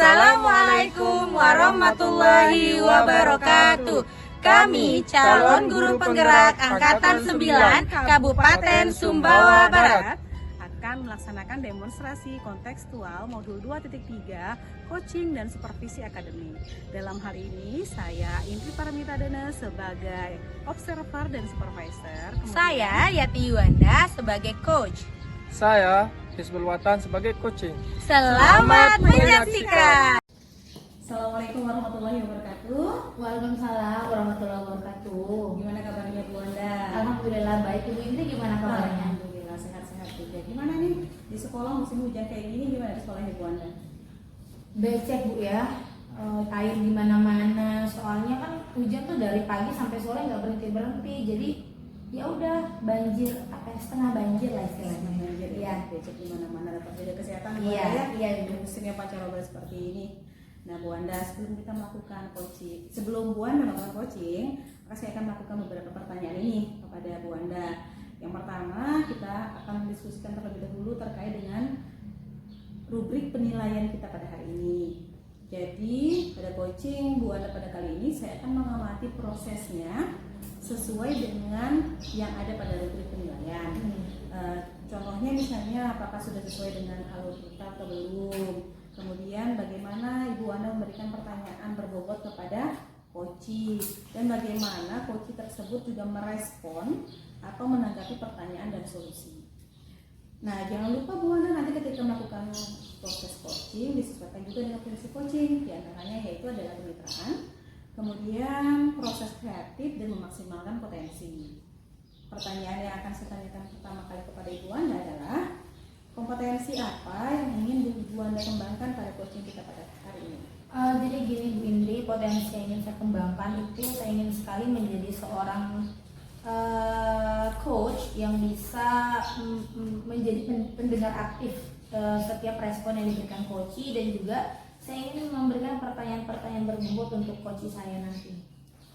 Assalamualaikum warahmatullahi wabarakatuh. Kami calon guru penggerak Angkatan 9 Kabupaten Sumbawa Barat akan melaksanakan demonstrasi kontekstual modul 2.3 coaching dan supervisi akademik. Dalam hal ini saya Indri Paramitadana sebagai observer dan supervisor. Saya Yati Yuanda sebagai coach. Saya Hizbul Watan sebagai coaching. Selamat menyaksikan. Assalamualaikum warahmatullahi wabarakatuh. Waalaikumsalam warahmatullahi wabarakatuh. Gimana kabarnya Bu Anda? Alhamdulillah baik. Ibu Indri gimana kabarnya? Alhamdulillah sehat-sehat juga. Gimana nih di sekolah musim hujan kayak gini, gimana di sekolahnya Bu Anda? Becek Bu ya. Air di mana-mana. Soalnya kan hujan tuh dari pagi sampai sore nggak berhenti. Jadi ya udah banjir, setengah banjir lah istilahnya. Banjir Iya. becek di mana-mana, dapat jaga kesehatan Bu Iya, Anda ya. iya. Di musimnya pancaroba seperti ini. Nah Bu Anda, sebelum kita melakukan coaching, sebelum Bu Anda melakukan coaching, maka saya akan melakukan beberapa pertanyaan ini kepada Bu Anda. Yang pertama, kita akan mendiskusikan terlebih dahulu terkait dengan rubrik penilaian kita pada hari ini. Jadi pada coaching Bu Anda pada kali ini, saya akan mengamati prosesnya sesuai dengan yang ada pada rubrik penilaian. Contohnya misalnya apakah sudah sesuai dengan alur kita atau belum. Kemudian bagaimana Ibu Anda memberikan pertanyaan berbobot kepada coaching dan bagaimana coaching tersebut juga merespon atau menanggapi pertanyaan dan solusi. Nah, jangan lupa Bu Anda nanti ketika melakukan proses coaching disesuaikan juga dengan prinsip coaching, di antaranya yaitu adalah kemitraan, kemudian proses kreatif dan memaksimalkan potensi. Pertanyaan yang akan saya tanyakan pertama kali kepada Ibu Anda adalah kompetensi apa yang ingin Ibu Anda kembangkan pada coaching kita pada hari ini? Jadi gini Bu Indri, potensi yang ingin saya kembangkan itu saya ingin sekali menjadi seorang coach yang bisa menjadi pendengar aktif setiap respon yang diberikan coach, dan juga saya ingin memberikan pertanyaan-pertanyaan berbobot untuk coach saya nanti.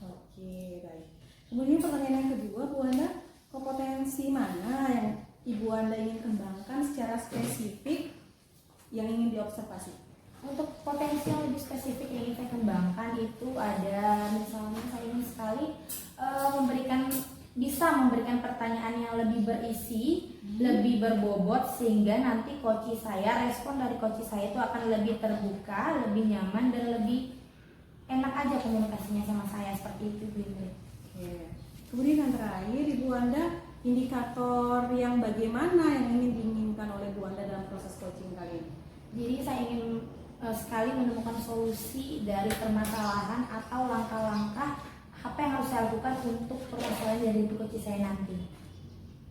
Oke, baik. Kemudian pertanyaan yang kedua, Bu Anda, kompetensi mana yang Ibu Anda ingin kembangkan secara spesifik yang ingin diobservasi? Untuk potensi yang lebih spesifik yang ingin saya kembangkan itu ada, misalnya saya ingin sekali bisa memberikan pertanyaan yang lebih berisi, lebih berbobot, sehingga nanti coach saya, respon dari coach saya itu akan lebih terbuka, lebih nyaman, dan lebih enak aja komunikasinya sama saya, seperti itu Bu Indri. Oke. Kemudian yang terakhir, Ibu Anda, indikator yang bagaimana yang ingin diinginkan oleh Bu Anda dalam proses coaching kali ini? Jadi saya ingin sekali menemukan solusi dari permasalahan atau langkah-langkah apa yang harus saya lakukan untuk permasalahan dari coach saya nanti.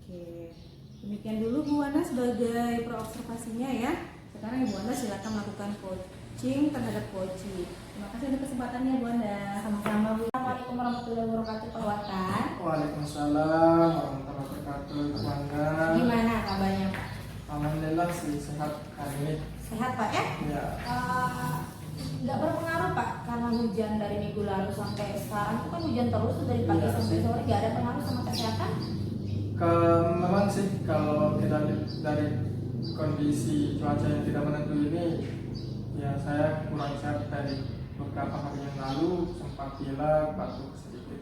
Oke, demikian dulu Bu Anda sebagai pro-observasinya ya. Sekarang Ibu Anda silakan melakukan coaching terhadap coaching. Terima kasih untuk kesempatannya Bu Anda. Sama-sama Bu. Assalamualaikum warahmatullahi wabarakatuh Pak Watan. Waalaikumsalam warahmatullahi wabarakatuh. Ibu Anda. Gimana kabarnya Pak? Alhamdulillah sih sehat hari ini. Sehat Pak ya? Ya. Nggak berpengaruh Pak karena hujan dari minggu lalu sampai sekarang itu kan hujan terus tuh dari pagi Iya, sampai sih. sore, nggak ada pengaruh sama kesehatan? Memang sih kalau kita lihat dari kondisi cuaca yang tidak menentu ini, ya saya kurang sehat dari beberapa hari yang lalu, sempat pilek, batuk sedikit.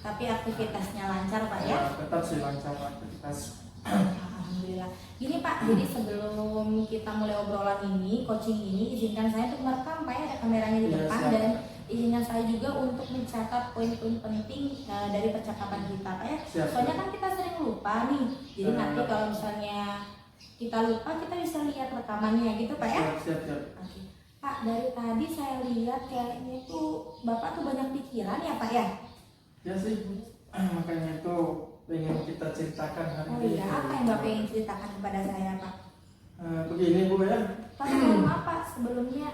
Tapi aktivitasnya lancar Pak ya? Ya, tetap sih lancar aktivitas. Alhamdulillah. Gini Pak, jadi sebelum kita mulai obrolan ini, coaching ini, izinkan saya untuk merekam Pak ya, ada kameranya di Iya, depan, siap. dan izinkan saya juga untuk mencatat poin-poin penting dari percakapan kita Pak ya. Siap. Soalnya kan kita sering lupa nih, jadi nanti Siap. kalau misalnya kita lupa, kita bisa lihat rekamannya gitu Pak ya. Siap. Oke. Pak, dari tadi saya lihat kayaknya tuh Bapak tuh banyak pikiran ya Pak ya? Ya sih, makanya itu ingin kita ceritakan hari Oh ini. iya, apa yang Bapak ingin ceritakan kepada saya Pak? Begini Bu ya. Pak, mohon maaf Pak, sebelumnya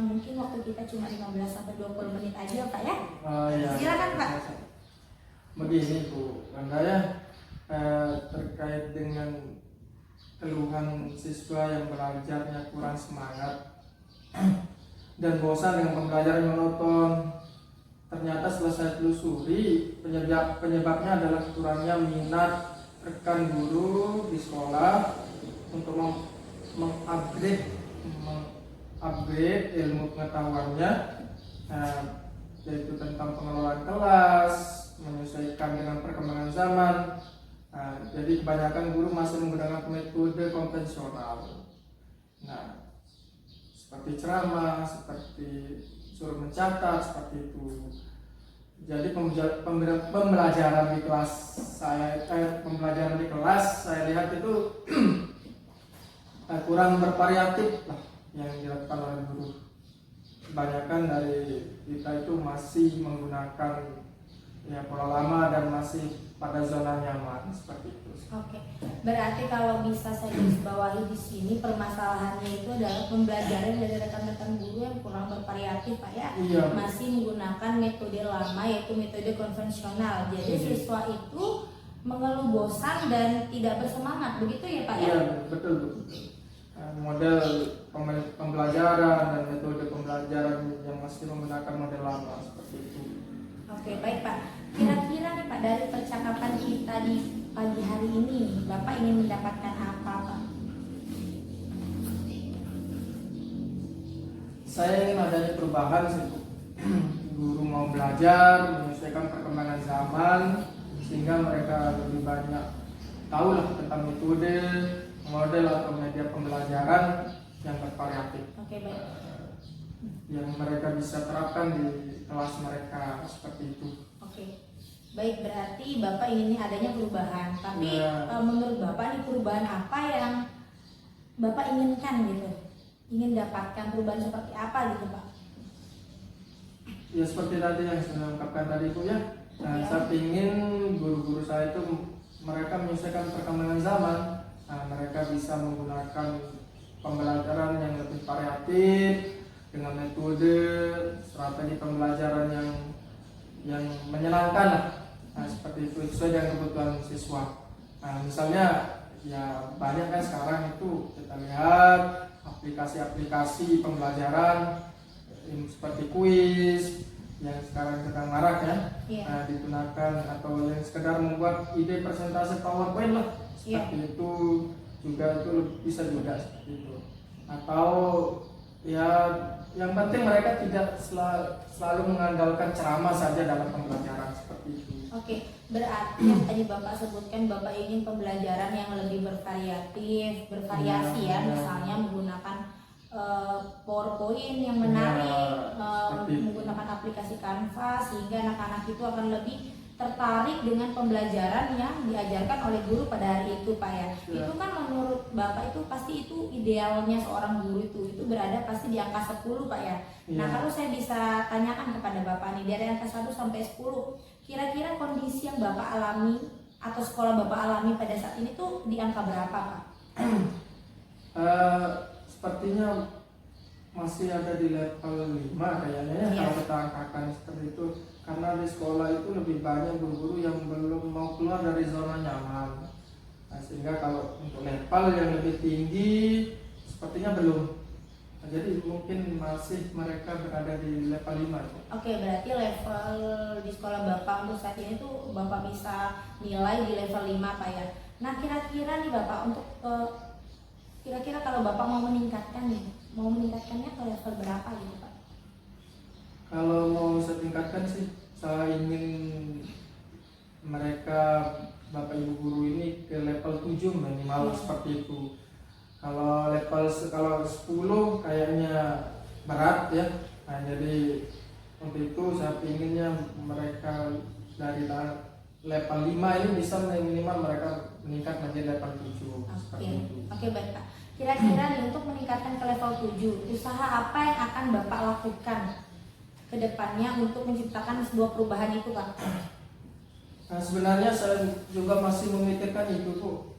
mungkin waktu kita cuma 15-20 menit aja Pak ya? Ya. Silakan, Pak. Begini Bu Anda ya, terkait dengan keluhan siswa yang belajarnya kurang semangat dan bosan dengan pembelajaran monoton. Ternyata setelah saya telusuri, penyebabnya adalah kurangnya minat rekan guru di sekolah untuk mengupgrade upgrade ilmu pengetahuannya, yaitu tentang pengelolaan kelas, menyesuaikan dengan perkembangan zaman. Jadi kebanyakan guru masih menggunakan metode konvensional. Nah, seperti ceramah, seperti suruh mencatat, seperti itu. Jadi pembelajaran di kelas saya lihat itu kurang bervariatif lah yang dilakukan oleh guru. Kebanyakan dari kita itu masih menggunakan pola lama dan masih pada zona nyaman seperti itu. Oke, berarti kalau bisa saya garis bawahi di sini permasalahannya itu adalah pembelajaran dari rekan-rekan guru yang kurang bervariatif, Pak ya. Iya. Masih menggunakan metode lama yaitu metode konvensional. Jadi siswa itu mengeluh bosan dan tidak bersemangat, begitu ya Pak ya? Iya, betul. Model pembelajaran dan metode pembelajaran yang masih menggunakan model lama seperti itu. Oke, baik Pak. Kira-kira nih Pak, dari percakapan kita di pagi hari ini, Bapak ingin mendapatkan apa Pak? Saya ingin adanya perubahan sih. Guru mau belajar menyesuaikan perkembangan zaman sehingga mereka lebih banyak tahu lah tentang metode, model atau media pembelajaran yang bervariatif. Oke, baik. Yang mereka bisa terapkan di kelas mereka seperti itu. Oke, baik, berarti Bapak ingin adanya perubahan. Tapi menurut Bapak nih perubahan apa yang Bapak inginkan gitu? Ingin dapatkan perubahan seperti apa gitu Pak? Ya seperti tadi yang saya ungkapkan tadi itu ya. Nah, saya ingin guru-guru saya itu mereka menyesuaikan perkembangan zaman. Nah, mereka bisa menggunakan pembelajaran yang lebih variatif dengan metode strategi pembelajaran yang menyenangkan lah. Nah, seperti itu sesuai dengan kebutuhan siswa. Nah, misalnya ya banyak kan sekarang itu kita lihat aplikasi-aplikasi pembelajaran seperti kuis yang sekarang sedang marak ya. Nah, digunakan atau yang sekedar membuat ide presentasi PowerPoint lah seperti itu juga itu bisa juga seperti itu. Atau ya yang penting mereka tidak selalu mengandalkan ceramah saja dalam pembelajaran seperti itu. Oke, berarti yang tadi Bapak sebutkan Bapak ingin pembelajaran yang lebih bervariasi ya, misalnya menggunakan PowerPoint yang menarik, menggunakan aplikasi Canva sehingga anak-anak itu akan lebih tertarik dengan pembelajaran yang diajarkan oleh guru pada hari itu Pak ya. Itu kan menurut Bapak itu pasti itu idealnya seorang guru itu berada pasti di angka 10 Pak ya. Nah, kalau saya bisa tanyakan kepada Bapak nih dari angka 1 sampai 10, kira-kira kondisi yang Bapak alami atau sekolah Bapak alami pada saat ini tuh di angka berapa Pak? Sepertinya masih ada di level 5 kayaknya ya, kalau kita angkakan seperti itu. Karena di sekolah itu lebih banyak guru-guru yang belum mau keluar dari zona nyaman. Nah, sehingga kalau untuk level yang lebih tinggi sepertinya belum. Nah, jadi mungkin masih mereka berada di level 5 ya. Oke, berarti level di sekolah Bapak untuk saat ini tuh Bapak bisa nilai di level 5 Pak ya. Nah, kira-kira nih Bapak untuk kira-kira kalau Bapak mau meningkatkannya ke level berapa gitu Pak? Kalau mau saya tingkatkan sih, saya ingin mereka Bapak Ibu guru ini ke level 7 minimal seperti itu. Kalau 10 kayaknya berat ya. Nah, jadi untuk itu saya inginnya mereka dari level 5 ini bisa minimal mereka meningkat menjadi level 7. Oke, baik Pak. Kira-kira nih untuk meningkatkan ke level 7, usaha apa yang akan Bapak lakukan ke depannya untuk menciptakan sebuah perubahan itu Pak? Nah, sebenarnya saya juga masih memikirkan itu tuh.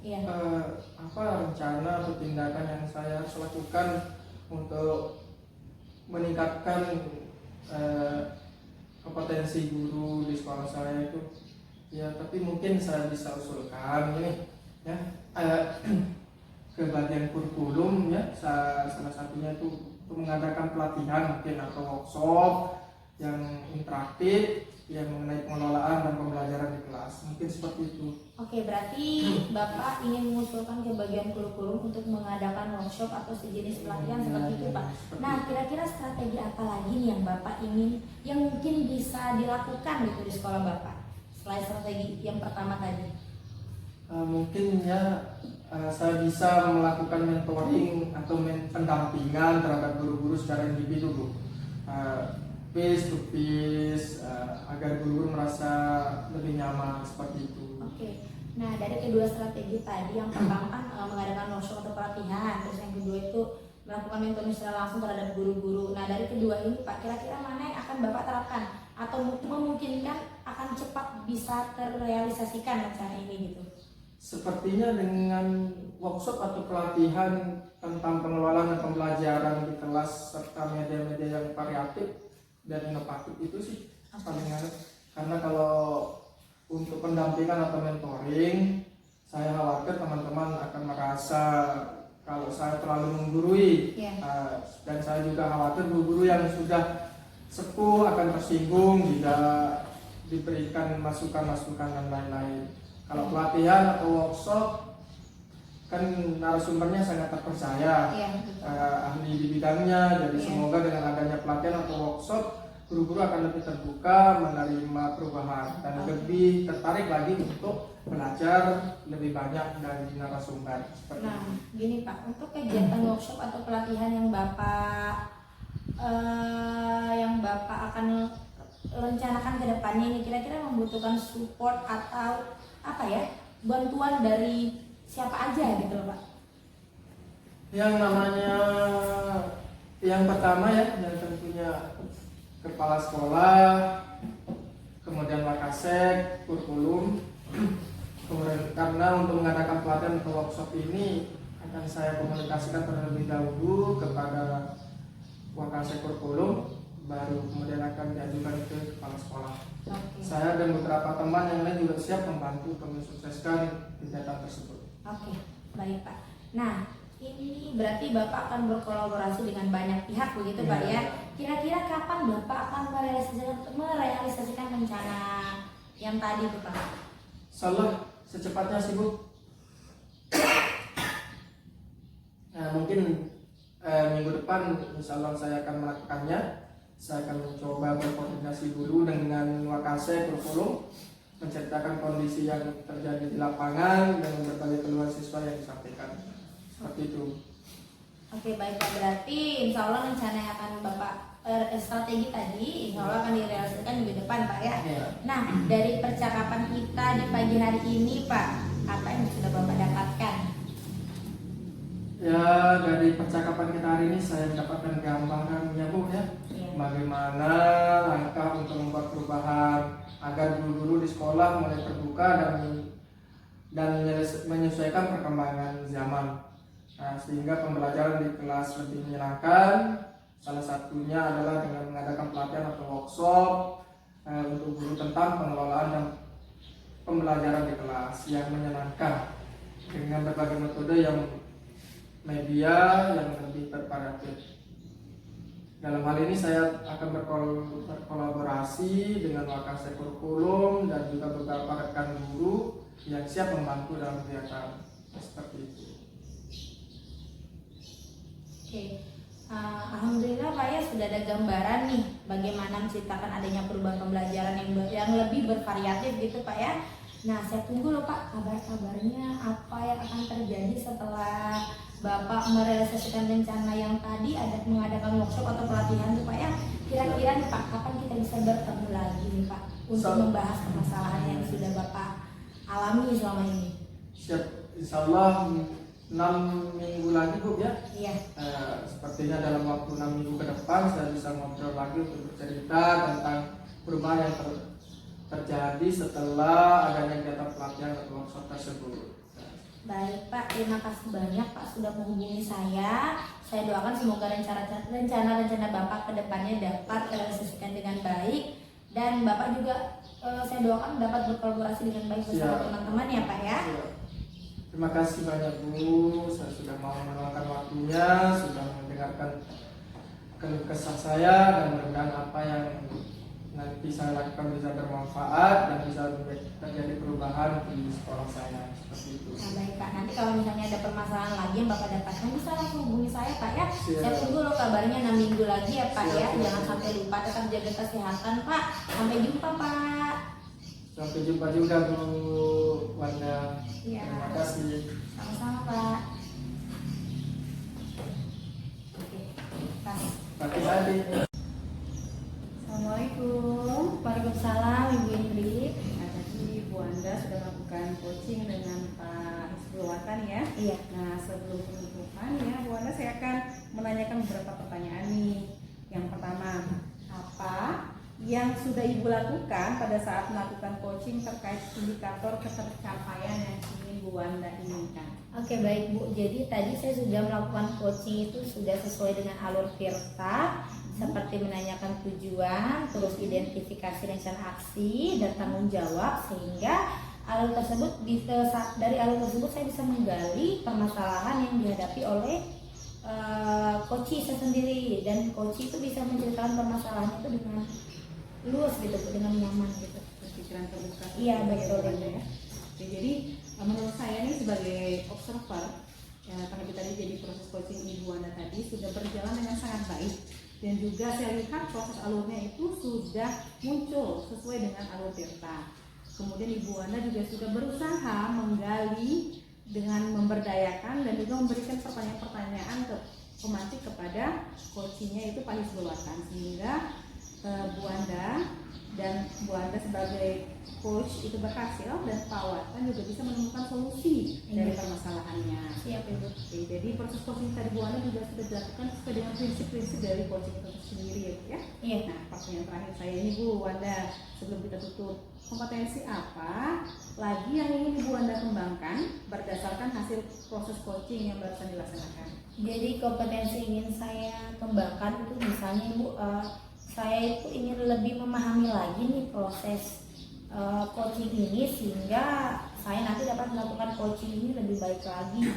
Apa rencana atau tindakan yang saya harus lakukan untuk meningkatkan kompetensi guru di sekolah saya itu. Ya, tapi mungkin saya bisa usulkan ini ya ke bagian kurikulum ya, salah satunya itu untuk mengadakan pelatihan mungkin atau workshop yang interaktif yang mengenai pengelolaan dan pembelajaran di kelas. Mungkin seperti itu. Oke, berarti Bapak ingin mengusulkan ke bagian kurikulum untuk mengadakan workshop atau sejenis pelatihan seperti itu, Pak. Nah, kira-kira strategi apa lagi nih yang Bapak ingin, yang mungkin bisa dilakukan gitu di sekolah Bapak selain strategi yang pertama tadi? Mungkin ya saya bisa melakukan mentoring atau pendampingan terhadap guru-guru secara individu, Bu. Piece to piece, agar guru merasa lebih nyaman seperti itu. Oke. Nah, dari kedua strategi tadi, yang pertama kan mengadakan workshop atau pelatihan, terus yang kedua itu melakukan mentoring secara langsung terhadap guru-guru. Nah, dari kedua ini Pak, kira-kira mana yang akan Bapak terapkan atau memungkinkan akan cepat bisa terrealisasikan rencana ini gitu? Sepertinya dengan workshop atau pelatihan tentang pengelolaan dan pembelajaran di kelas serta media-media yang variatif dan inovatif itu sih paling enak. Karena kalau untuk pendampingan atau mentoring, saya khawatir teman-teman akan merasa kalau saya terlalu menggurui. Dan saya juga khawatir guru-guru yang sudah sepuh akan tersinggung jika diberikan masukan-masukan dan lain-lain. Kalau pelatihan atau workshop kan narasumbernya sangat terpercaya, ahli di bidangnya, jadi semoga dengan adanya pelatihan atau workshop guru-guru akan lebih terbuka menerima perubahan dan lebih tertarik lagi untuk belajar lebih banyak dari narasumber. Nah, gini Pak, untuk kegiatan workshop atau pelatihan yang Bapak akan rencanakan ke depannya ini, kira-kira membutuhkan support atau apa ya, bantuan dari siapa aja gitu loh Pak? Yang namanya, yang pertama ya, yang tentunya kepala sekolah, kemudian wakasek, kurikulum. Kemudian karena untuk mengadakan pelatihan atau workshop ini akan saya komunikasikan terlebih dahulu kepada wakasek kurikulum, baru kemudian akan diajukan ke kepala sekolah. Saya dan beberapa teman yang lain juga siap membantu untuk mensukseskan kegiatan tersebut. Oke, baik Pak. Nah, ini berarti Bapak akan berkolaborasi dengan banyak pihak begitu Pak ya? Kira-kira kapan Bapak akan merealisasikan rencana yang tadi itu Pak? Insyaallah secepatnya sih Bu. Nah, mungkin minggu depan insyaallah saya akan melakukannya. Saya akan mencoba berkoordinasi dulu dengan wakasek kurikulum, menceritakan kondisi yang terjadi di lapangan dengan berbagai keluhan siswa yang disampaikan. Seperti itu. Oke, baik Pak. Berarti insya Allah rencana yang akan Bapak strategi tadi insya Allah akan direalisasikan minggu depan Pak ya. Nah, dari percakapan kita di pagi hari ini Pak, apa yang sudah Bapak dapatkan? Ya, dari percakapan kita hari ini saya mendapatkan gambaran ya Bu ya, bagaimana langkah untuk membuat perubahan agar guru-guru di sekolah mulai terbuka dan menyesuaikan perkembangan zaman. Nah, sehingga pembelajaran di kelas lebih menyenangkan. Salah satunya adalah dengan mengadakan pelatihan atau workshop untuk guru tentang pengelolaan dan pembelajaran di kelas yang menyenangkan dengan berbagai metode yang media yang lebih bervariatif. Dalam hal ini saya akan berkolaborasi dengan wakasek kurikulum dan juga beberapa rekan guru yang siap membantu dalam kegiatan seperti itu. Oke, alhamdulillah Pak ya sudah ada gambaran nih bagaimana menciptakan adanya perubahan pembelajaran yang lebih bervariatif gitu Pak ya. Nah, saya tunggu loh Pak kabar-kabarnya apa yang akan terjadi setelah Bapak merealisasikan rencana yang tadi ada mengadakan workshop atau pelatihan tuh Pak ya. Kira-kira nih Pak, kapan kita bisa bertemu lagi nih Pak untuk membahas permasalahan yang sudah Bapak alami selama ini? Siap, insyaallah 6 minggu lagi Bu ya. Iya. Sepertinya dalam waktu 6 minggu ke depan saya bisa ngobrol lagi untuk bercerita tentang perubahan yang terjadi setelah adanya kegiatan pelatihan atau workshop tersebut. Baik Pak, terima kasih banyak Pak sudah menghubungi saya. Saya doakan semoga rencana-rencana Bapak ke depannya dapat terrealisasikan dengan baik. Dan Bapak juga saya doakan dapat berkolaborasi dengan baik bersama teman-teman ya Pak ya. Terima kasih banyak Bu, saya sudah mau meluangkan waktunya, sudah mendengarkan keluh kesah saya dan mudah-mudahan apa yang nanti saya lakukan bisa bermanfaat dan bisa terjadi perubahan di sekolah saya seperti itu. Nah, baik Pak, nanti kalau misalnya ada permasalahan lagi yang Bapak dapatkan bisa langsung hubungi saya Pak ya. Siap. Saya tunggu loh kabarnya 6 minggu lagi ya Pak ya. Siap. Jangan sampai lupa, tetap jaga kesehatan Pak. Sampai jumpa Pak. Sampai jumpa juga Bu Wanda. Iya. Terima kasih. Sama-sama Pak. Oke, pas. Pakai tadi. Assalamualaikum. Waalaikumsalam Ibu Indri. Nah, tadi Bu Anda sudah melakukan coaching dengan Pak Isbulwatan ya. Iya. Nah, sebelum penutupan ya Bu Anda, saya akan menanyakan beberapa pertanyaan nih. Yang pertama, apa yang sudah Ibu lakukan pada saat melakukan coaching terkait indikator ketercapaian yang ingin Bu Anda inginkan? Oke baik Bu, jadi tadi saya sudah melakukan coaching itu sudah sesuai dengan alur Tirta, seperti menanyakan tujuan, terus identifikasi rencana aksi dan tanggung jawab, sehingga alur tersebut dari alur tersebut saya bisa menggali permasalahan yang dihadapi oleh coach saya sendiri, dan coach itu bisa menceritakan permasalahan itu dengan luas gitu, dengan nyaman gitu. Pikiran terbuka. Iya, betul, Bu Anda betul. ya. Oke, jadi menurut saya ini sebagai observer ya, karena kita jadi proses coaching Ibu Anda tadi sudah berjalan dengan sangat baik, dan juga saya lihat proses alurnya itu sudah muncul sesuai dengan alur Tirta. Kemudian Ibu Anda juga sudah berusaha menggali dengan memberdayakan dan juga memberikan pertanyaan-pertanyaan pemantik kepada coachingnya itu Pak Isbulwatan, sehingga Bu Anda dan Bu Anda sebagai coach itu berhasil, dan Pak Watan juga bisa menemukan solusi dari permasalahannya. Siap Ibu. Oke, jadi proses coaching tadi Bu Anda juga sudah dilakukan sesuai dengan prinsip-prinsip dari coaching itu sendiri ya. Iya. Nah, pertanyaan terakhir saya ini Bu Wanda, sebelum kita tutup, kompetensi apa lagi yang ingin Ibu Anda kembangkan berdasarkan hasil proses coaching yang barusan dilaksanakan? Jadi kompetensi ingin saya kembangkan itu misalnya Ibu, saya itu ingin lebih memahami lagi nih proses coaching ini, sehingga saya nanti dapat melakukan coaching ini lebih baik lagi.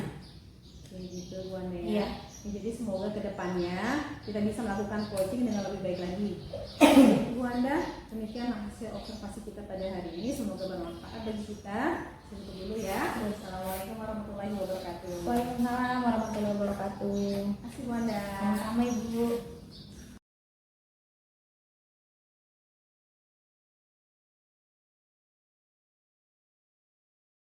Kayak gitu Bu Anda ya. Iya. Ya, jadi semoga kedepannya kita bisa melakukan coaching dengan lebih baik lagi. Bu Anda, demikian hasil observasi kita pada hari ini. Semoga bermanfaat bagi kita. Segitu dulu ya. Wassalamualaikum warahmatullahi wabarakatuh. Waalaikumsalam warahmatullahi wabarakatuh. Terima kasih Bu Anda. Sama-sama Ibu.